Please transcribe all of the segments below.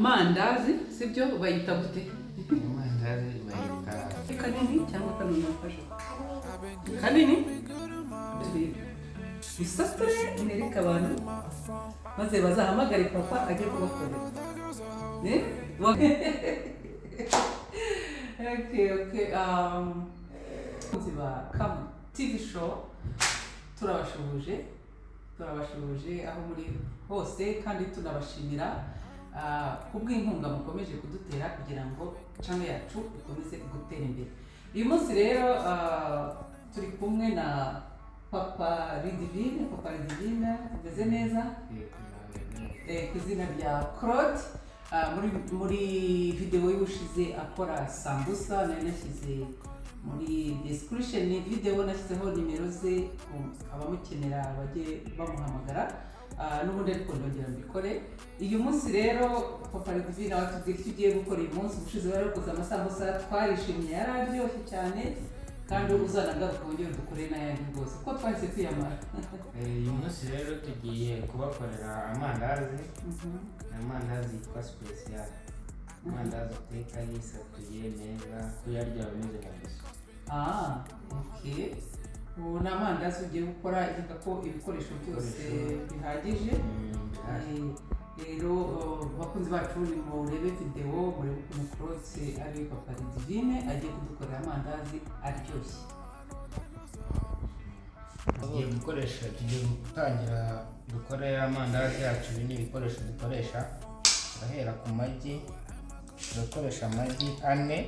amandazi sibyo bayita gute? Amandazi bayita kanini cyangwa kanini nafashe kanini isasure nereka abantu maze bazahamagare papa ajye kubakorera okay ziba kamu TV show turabashubuje aho muri hose kandi tunabashimira kubw'inkunga mukomeje kudutera kugira ngo channel yacu ikomeze gutera imbere. Uyu munsi rero turi kumwe na Papa Ridivine ameze neza ku izina rya Claude. Muri video y'ubushize akora sambusa nari nashyize muri description video nashyizeho nimero ze abamukenera bajye bamuhamagara n'ubundi ariko ndongera mbikore. Uyu munsi rero Papa Ridivine watubwiye ko ugiye gukora uyu munsi. Ubushize wari wakoze amasambusa twarishimye yari aryoshye cyane kandi uzanagaruka wongere dukore n'ayandi rwose kuko twahise kwiyamara. uyu munsi rero tugiye kubakorera amandazi. Amandazi yitwa special, amandazi uteka yisatuye neza kuyarya bameze nka biso. Okay. Ubu ni amandazi ugiye gukora ivuga ko ibikoresho byose bihagije. Rero bakunzi bacu ni murebe video murebe ukuntu Claude ari Papa Ridivine agiye kudukorera amandazi aryoshye. Tugiye gutangira dukore amandazi yacu. Ibi ni ibikoresho dukoresha. Turahera ku magi, turakoresha amagi 4.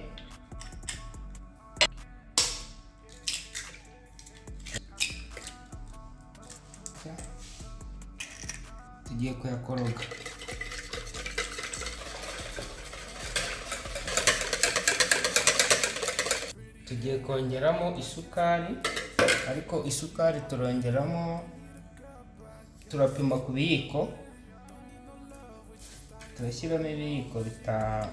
Tugiye kuyakoroga. Tugiye kongeramo isukari, ariko isukari turapima ku biyiko. Turashyiramo ibiyiko 5.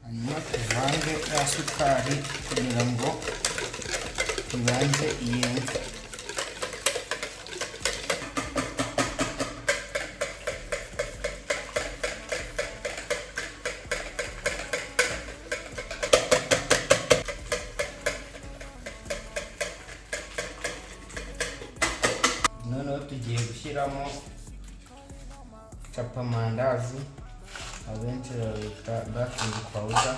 Hanyuma tuvange ya sukari kugira ngo ibanze iyenge. Noneho tugiye gushyiramo mandazi, abenshi babita baking powder.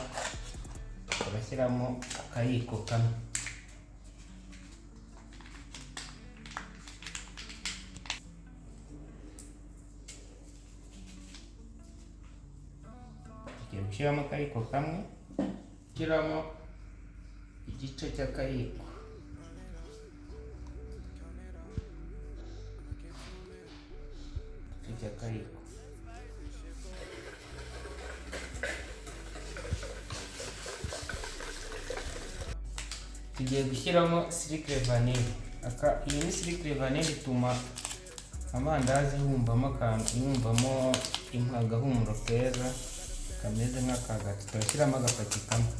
Turashyiramo akayiko kamwe. Tugiye gushyiramo akayiko kamwe, gushyiramo igice cy'akayiko. Tugiye gushyiramo sirikre vanille. Iyi ni sirikre vanille ituma amandazi yumvamo agahumuro keza kameze nk'akagati. Turashyiramo agapaki kamwe.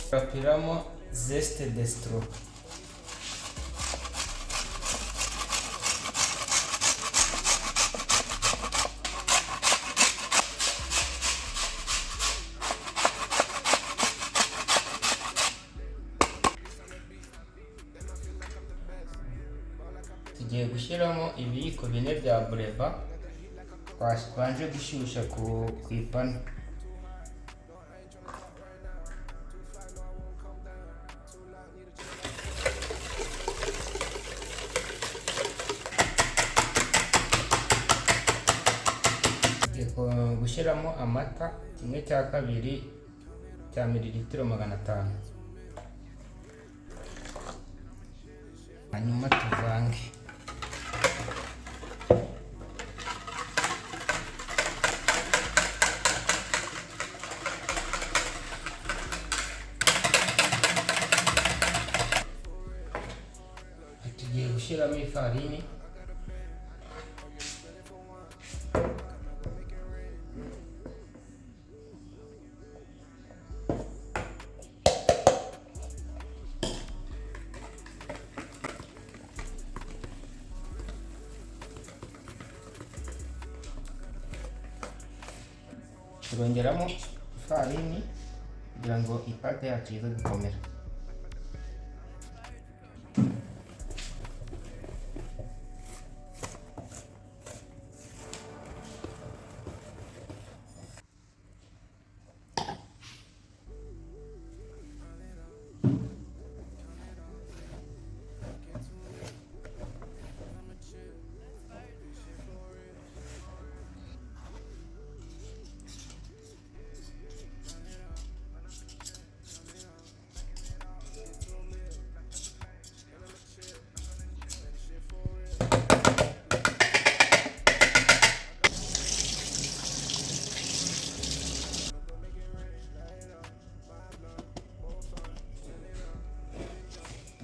Turapiramo zeste de stro. Tugiye gushyiramo ibiyiko 4 bya bureba twabanje gushyushya ku ipanu. Tugiye gushyiramo amata 1/2 cya mililitiro 500. Hanyuma tuvange. Tugiye gushyiramo ifarini. turongeramo ifarini kugira ngo ipate yacu ize gukomera.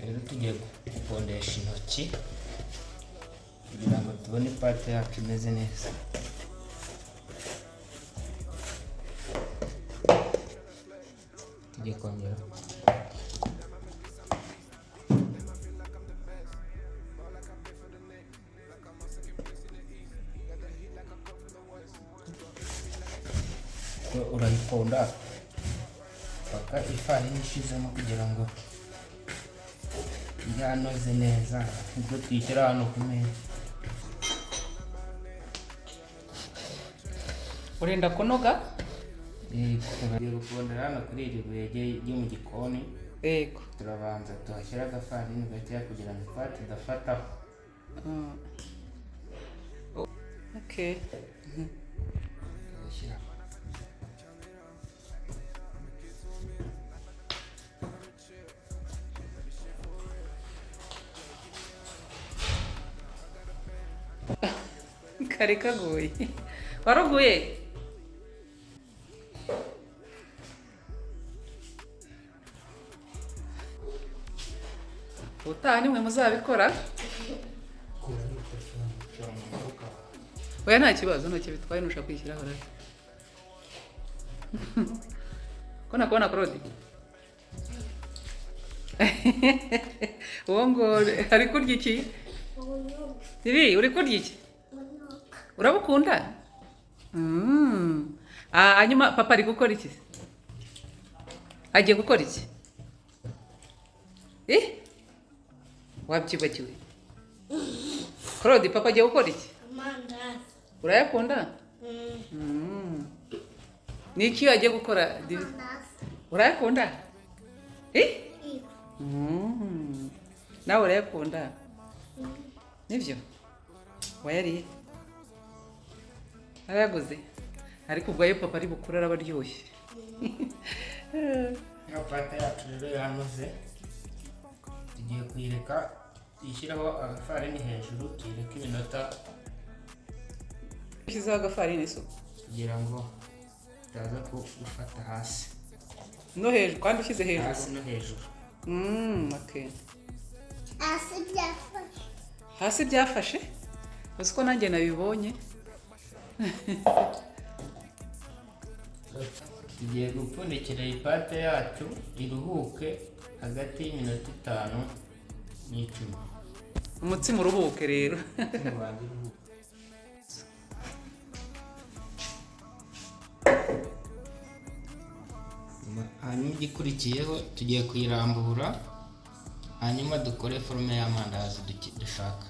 Rero tugiye gupondesha intoki kugira ngo tubone ipate yacu imeze neza. Tugiye kongera urayiponda paka ifarini ishizemo kugira ngo yanoze neza, ubwo tuyishyira hano ku meza. Urenda kunoga? Tugiye gupondera hano kuri iri buye ryo mu gikoni. Yego. Turabanza tuhashyira agafarini gakeya kugira ngo ipate idafataho. Okay. Kari kagoye. Waraguye? Utaha nimwe muzabikora? Oya nta kibazo, ntoki bitwaye nushaka kwishyiraho rero. Ko nakubona Claude? Uwo ngo ari kurya iki? Ibi uri kurya iki? Urabukunda? Hanyuma papa ari gukora iki? Agiye gukora iki? Wabyibagiwe? Claude, papa agiye gukora iki? Amandazi. Urayakunda? Ni iki agiye gukora? Urayakunda? Nawe urayakunda? Nibyo? Wayariye? Arayaguze? Ariko ubwo ayo papa ari bukura araba aryoshye. Ipate yacu rero yanoze, tugiye kuyireka tuyishyiraho agafarini hejuru, tuyireka iminota. Ushyizeho agafarini so kugira ngo itaza gufata hasi. No hejuru kandi ushyize hejuru? Hasi no hejuru. Okay. Hasi byafashe. Hasi byafashe? Uzi ko nanjye nabibonye. Tugiye gupfundikira ipate yacu iruhuke hagati y'iminota 5 n'10. Umutsima uruhuke rero. Hanyuma igikurikiyeho tugiye kuyirambura, hanyuma dukore forume y'amandazi dushaka.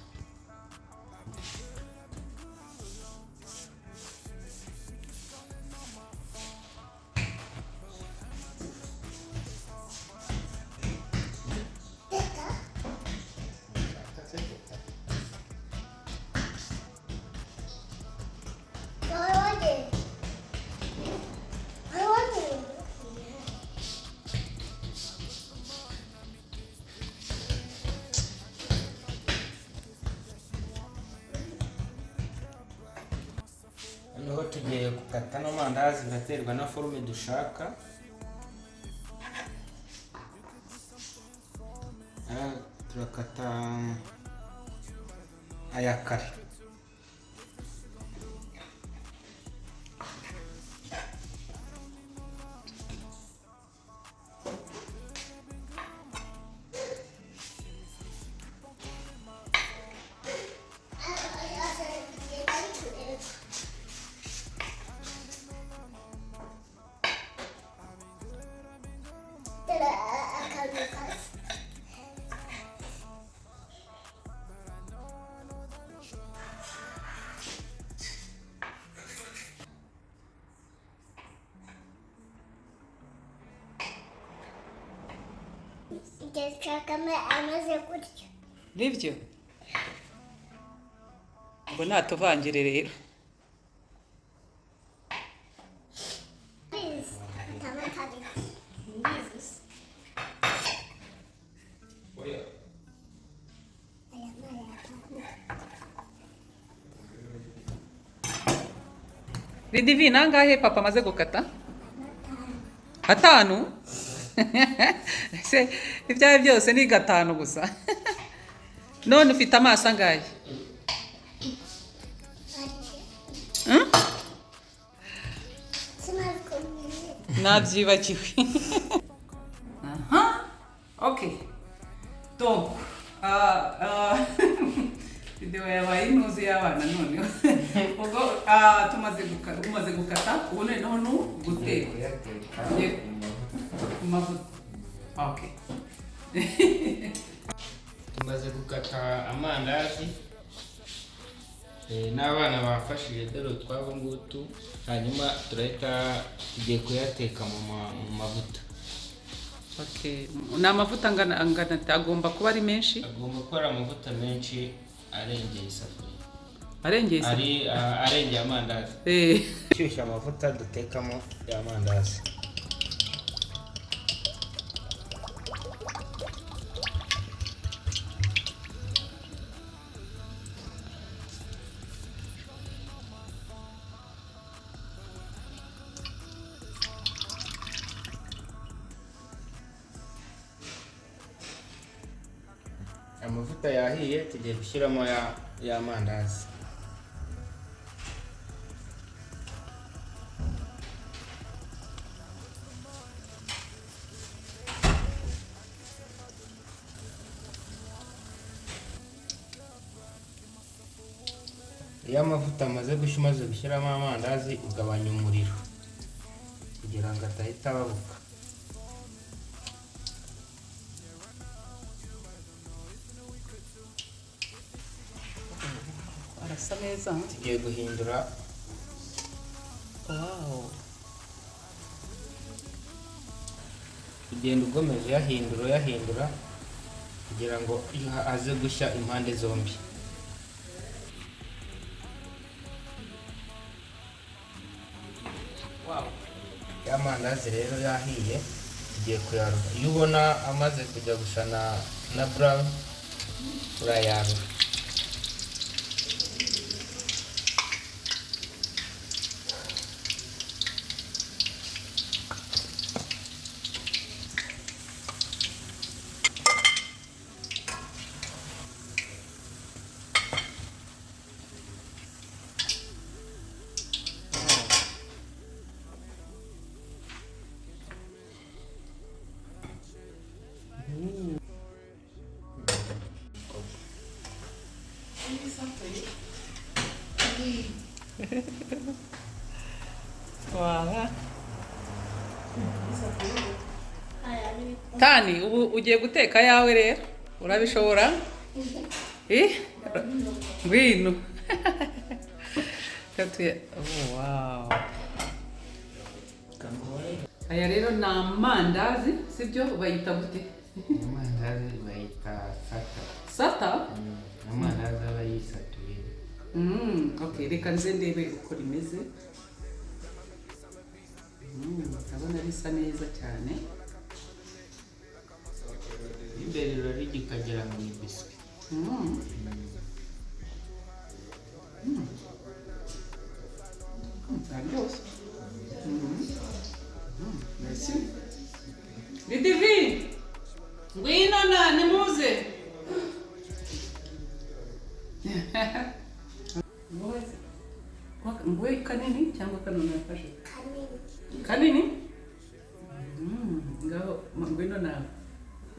Noneho tugiye gukata n'amandazi biraterwa na forume dushaka. Turakata aya kare. Igashakamo amaze gutya. Nibyo ngo natuvangire rero. Please. Tamatari. Oya. Ridivi nangahe papa amaze gukata? 5? Se ibyaye byose ni 5 gusa. None ufite amaso angahe? Nabyibagiwe. Aha. Okay. Donc, video yabaye intuzi y'abana none. Ubwo tumaze gukata, ubu noneho no guteka. Mavuta. Okay. Tumaze gukata amandazi n'abana bafashije dore twabo ngutu, hanyuma turahita tugiye kuyateka mu mavuta. Okay. Na mavuta angana agomba kuba ari menshi? Agomba kuba ari amavuta menshi arengeye isafuriya. Arengeye arengeye amandazi. Shyushya amavuta dutekamo ya mandazi. Amavuta yahiye tugiye gushyiramo ya mandazi. Iyo amavuta amaze gushyiramo amandazi ugabanya umuriro kugira ngo atahita ababuka. arasa neza. Tugiye guhindura. Wow. Ugenda ugomeza yahindura kugira ngo aze gushya impande zombi. Wow. Ya mandazi rero yahiye tugiye kuyarura. Iyo ubona amaze kujya gusa na brown urayarura. Wala. Tani, ubu ugiye guteka yawe rero? Urabishobora? Ngwino. Oh, wow. Aya rero ni amandazi, sibyo bayita gute? Amandazi bayita sata. Sata? Amandazi aba yisatuye. Okay, reka nze ndebe uko rimeze. Ndabona risa neza cyane. Imbere rero rikagera mu biswi. Aryoshye. Merci. Lidivi, ngwino nimuze. Ngwe kanini cyangwa kanoni yafashe? Kanini? Ngaho ngwino nawe.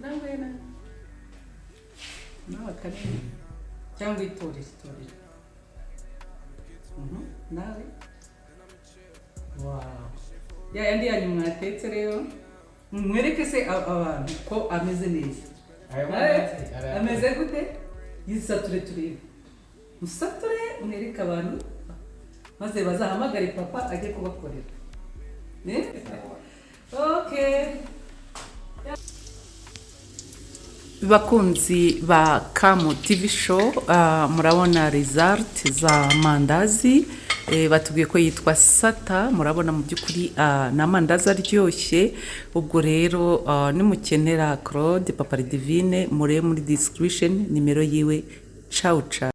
Nawe na. Nawe kanini. Cyangwa itorere. Nawe. Wow. Ya yandi yanyu mwatetse rero. Mwereke se abantu ko ameze neza. Ameze gute? Yisature turebe. Musature mwereke abantu maze bazahamagare papa ajye kubakorera. Okay. bakunzi ba kamu TV show, murabona result za mandazi. Batubwiye ko yitwa sata, murabona mu by'ukuri ni amandazi aryoshye. Ubwo rero nimukenera Claude Papa Divine mure muri description nimero yiwe. Ciao ciao.